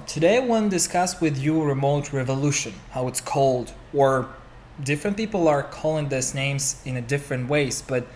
Today I want to discuss with you remote revolution, how it's called, or different people are calling these names in a different ways, but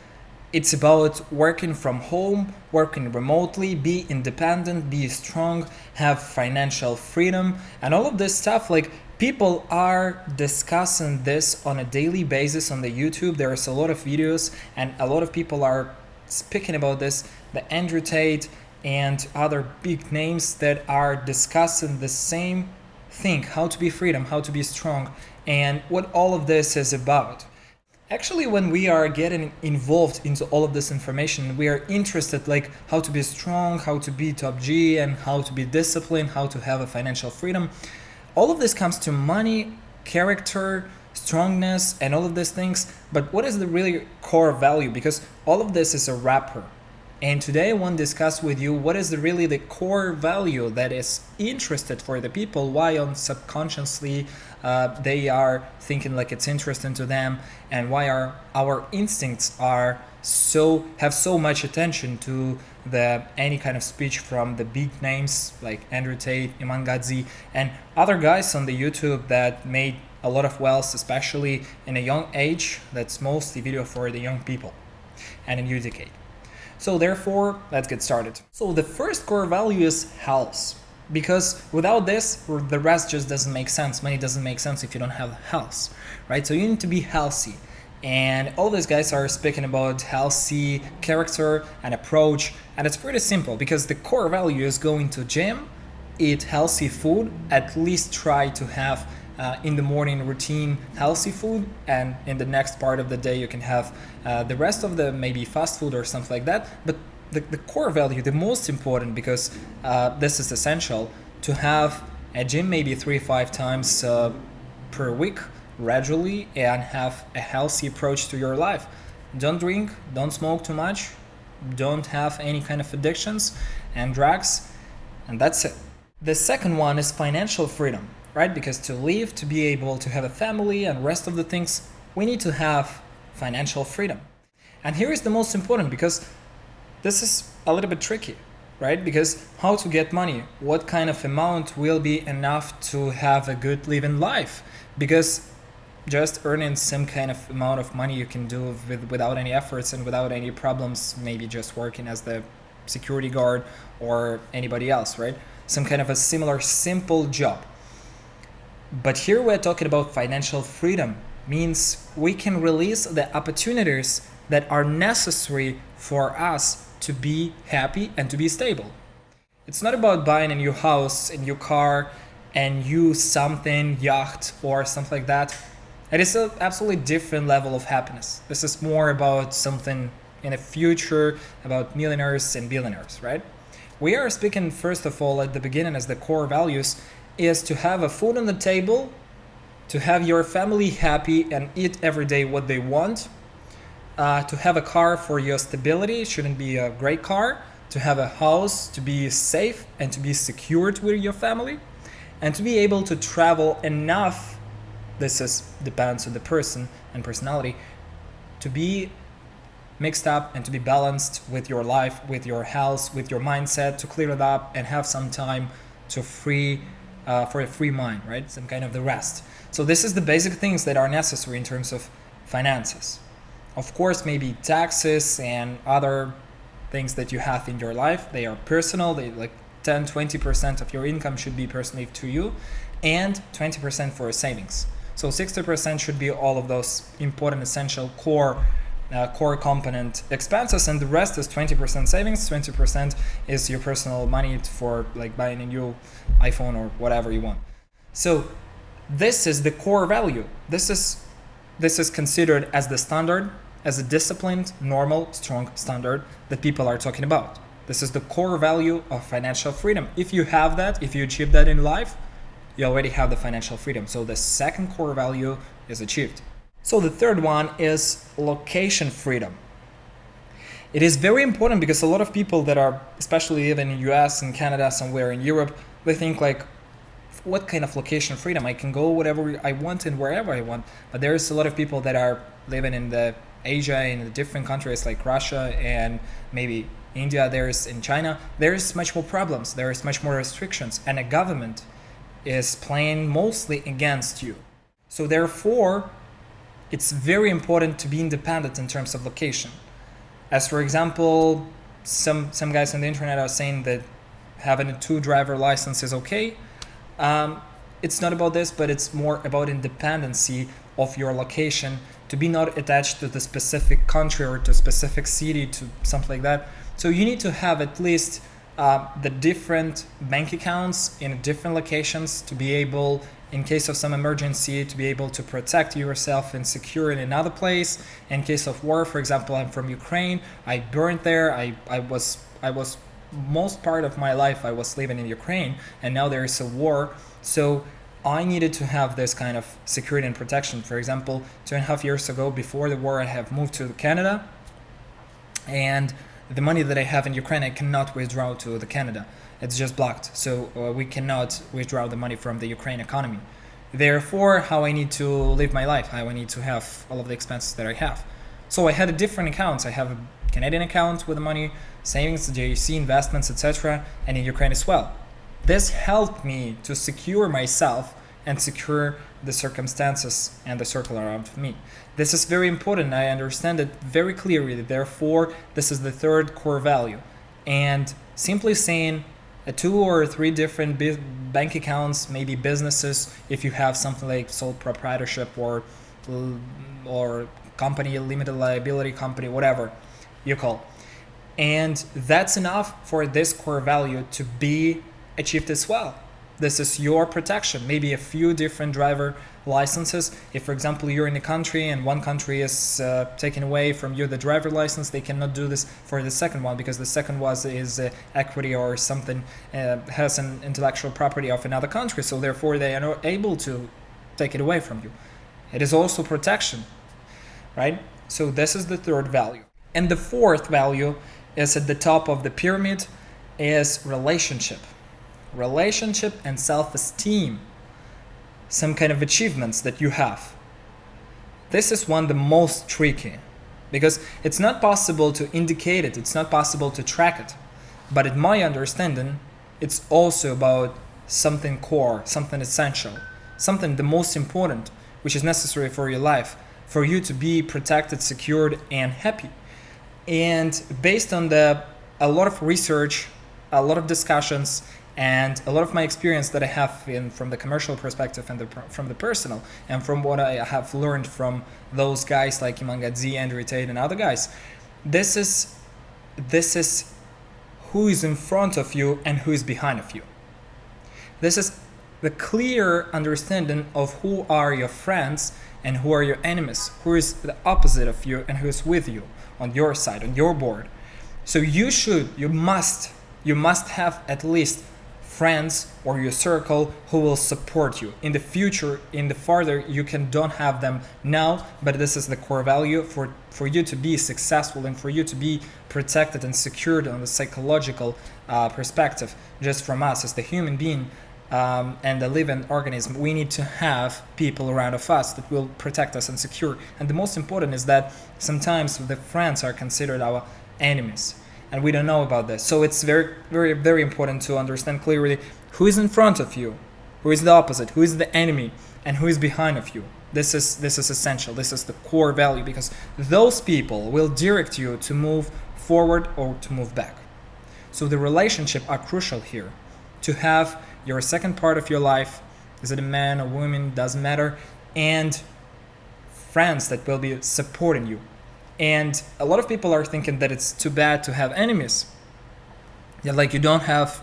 it's about working from home, working remotely, be independent, be strong, have financial freedom, and all of this stuff. Like, people are discussing this on a daily basis on the YouTube. There's a lot of videos and a lot of people are speaking about this. The Andrew Tate and other big names that are discussing the same thing, how to be freedom, how to be strong, and what all of this is about. Actually, when we are getting involved into all of this information, we are interested like how to be strong, how to be top G, and how to be disciplined, how to have a financial freedom. All of this comes to money, character, strongness, and all of these things. But what is the really core value? Because all of this is a wrapper. And today I want to discuss with you what is really the core value that is interested for the people, why on subconsciously they are thinking like it's interesting to them, and why our instincts have so much attention to any kind of speech from the big names like Andrew Tate, Iman Gadzi, and other guys on the YouTube that made a lot of wealth, especially in a young age. That's mostly video for the young people and a new decade. So therefore, let's get started. So the first core value is health, because without this, the rest just doesn't make sense. Money doesn't make sense if you don't have health, right? So you need to be healthy. And all these guys are speaking about healthy character and approach. And it's pretty simple because the core value is going to gym, eat healthy food, at least try to have in the morning routine healthy food, and in the next part of the day you can have the rest of the maybe fast food or something like that. But the core value, the most important, because this is essential, to have a gym maybe 3-5 times per week gradually and have a healthy approach to your life. Don't drink, don't smoke too much, don't have any kind of addictions and drugs, and that's it. The second one is financial freedom, right? Because to live, to be able to have a family and rest of the things, we need to have financial freedom. And here is the most important, because this is a little bit tricky, right? Because how to get money, what kind of amount will be enough to have a good living life? Because just earning some kind of amount of money you can do without any efforts and without any problems, maybe just working as the security guard or anybody else, right? Some kind of a similar simple job. But here we're talking about financial freedom, means we can release the opportunities that are necessary for us to be happy and to be stable. It's not about buying a new house, a new car, and new something, yacht or something like that. It is an absolutely different level of happiness. This is more about something in the future, about millionaires and billionaires, right? We are speaking first of all at the beginning as the core values is to have a food on the table, to have your family happy and eat every day what they want, to have a car for your stability, it shouldn't be a great car, to have a house, to be safe and to be secured with your family, and to be able to travel enough, depends on the person and personality, to be mixed up and to be balanced with your life, with your health, with your mindset, to clear it up and have some time to for a free mind, right? Some kind of the rest. So this is the basic things that are necessary in terms of finances. Of course, maybe taxes and other things that you have in your life, they are personal. They like 10-20% of your income should be personally to you, and 20% for savings. So 60% should be all of those important, essential core component expenses, and the rest is 20% savings, 20% is your personal money for like buying a new iPhone or whatever you want. So this is the core value. This is considered as the standard, as a disciplined, normal, strong standard that people are talking about. This is the core value of financial freedom. If you have that, if you achieve that in life, you already have the financial freedom. So the second core value is achieved. So the third one is location freedom. It is very important because a lot of people that are especially even in US and Canada, somewhere in Europe, they think like, what kind of location freedom? I can go whatever I want and wherever I want. But there's a lot of people that are living in the Asia, in the different countries like Russia and maybe India, in China, there's much more problems, there's much more restrictions, and a government is playing mostly against you. So therefore, it's very important to be independent in terms of location. As for example, some guys on the internet are saying that having a 2-driver license is okay. It's not about this, but it's more about independency of your location, to be not attached to the specific country or to a specific city, to something like that. So you need to have at least the different bank accounts in different locations to be able, in case of some emergency, to be able to protect yourself and secure in another place. In case of war, for example, I'm from Ukraine. I burned there. I was most part of my life I was living in Ukraine, and now there is a war. So I needed to have this kind of security and protection. For example, 2.5 years ago, before the war, I have moved to Canada, and the money that I have in Ukraine I cannot withdraw to the Canada. It's just blocked. So we cannot withdraw the money from the Ukraine economy. Therefore, how I need to live my life, how I need to have all of the expenses that I have. So I had a different accounts. I have a Canadian account with the money, savings, JC, investments, etc., and in Ukraine as well. This helped me to secure myself and secure the circumstances and the circle around me. This is very important. I understand it very clearly. Therefore, this is the third core value. And simply saying 2 or 3 different bank accounts, maybe businesses, if you have something like sole proprietorship or company, limited liability company, whatever you call. And that's enough for this core value to be achieved as well. This is your protection. Maybe a few different driver licenses. If, for example, you're in a country and one country is taking away from you the driver license, they cannot do this for the second one, because the second one is equity or something, has an intellectual property of another country. So therefore, they are not able to take it away from you. It is also protection, right? So this is the third value. And the fourth value is at the top of the pyramid, is relationship. Relationship and self-esteem, some kind of achievements that you have. This is one the most tricky, because it's not possible to indicate it, it's not possible to track it. But in my understanding, it's also about something core, something essential, something the most important, which is necessary for your life, for you to be protected, secured, and happy. And based on a lot of research, a lot of discussions, and a lot of my experience that I have from the commercial perspective and from the personal, and from what I have learned from those guys like Iman Gadzi, Andrew Tate, and other guys, this is who is in front of you and who is behind of you. This is the clear understanding of who are your friends and who are your enemies, who is the opposite of you and who is with you on your side, on your board. So you must have at least friends or your circle who will support you in the future. In the farther, you don't have them now, but this is the core value for you to be successful and for you to be protected and secured on the psychological perspective. Just from us as the human being and the living organism, we need to have people around of us that will protect us and secure. And the most important is that sometimes the friends are considered our enemies, and we don't know about this. So it's very, very, very important to understand clearly who is in front of you, who is the opposite, who is the enemy, and who is behind of you. This is essential. This is the core value, because those people will direct you to move forward or to move back. So the relationship are crucial here. To have your second part of your life, is it a man or woman, doesn't matter, and friends that will be supporting you. And a lot of people are thinking that it's too bad to have enemies. Yeah, like you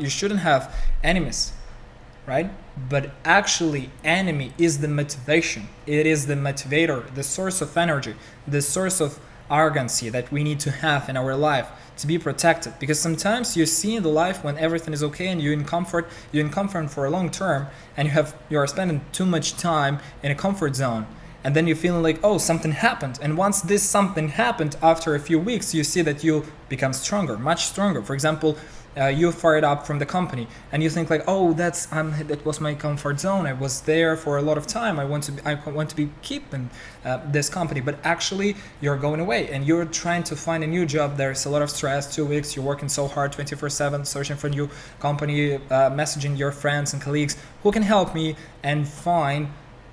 shouldn't have enemies, right? But actually, enemy is the motivation. It is the motivator, the source of energy, the source of arrogancy that we need to have in our life to be protected. Because sometimes you see in the life when everything is okay and you're in comfort for a long term, and you are spending too much time in a comfort zone. And then you're feeling like, oh, something happened. And once this something happened, after a few weeks, you see that you become stronger, much stronger. For example, you fired up from the company and you think like, oh, that was my comfort zone. I was there for a lot of time. I want to be keeping this company, but actually you're going away and you're trying to find a new job. There's a lot of stress. 2 weeks, you're working so hard, 24/7, searching for a new company, messaging your friends and colleagues who can help me, and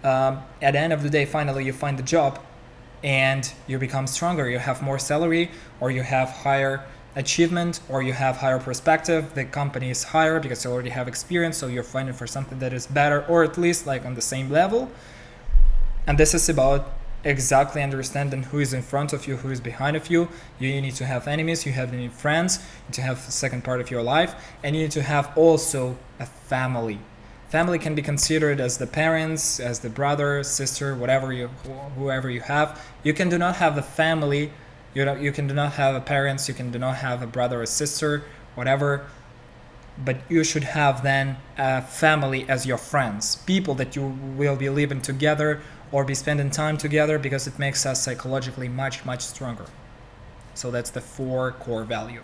at the end of the day, finally you find the job and you become stronger. You have more salary, or you have higher achievement, or you have higher perspective. The company is higher because you already have experience, so you're fighting for something that is better, or at least like on the same level. And this is about exactly understanding who is in front of you, who is behind of you. You need to have enemies, you need friends, you need to have the second part of your life, and you need to have also a family. Family can be considered as the parents, as the brother, sister, whoever you have. You can do not have a family. You can do not have a parents. You can do not have a brother or sister, whatever. But you should have then a family as your friends, people that you will be living together or be spending time together, because it makes us psychologically much, much stronger. So that's the 4 core value.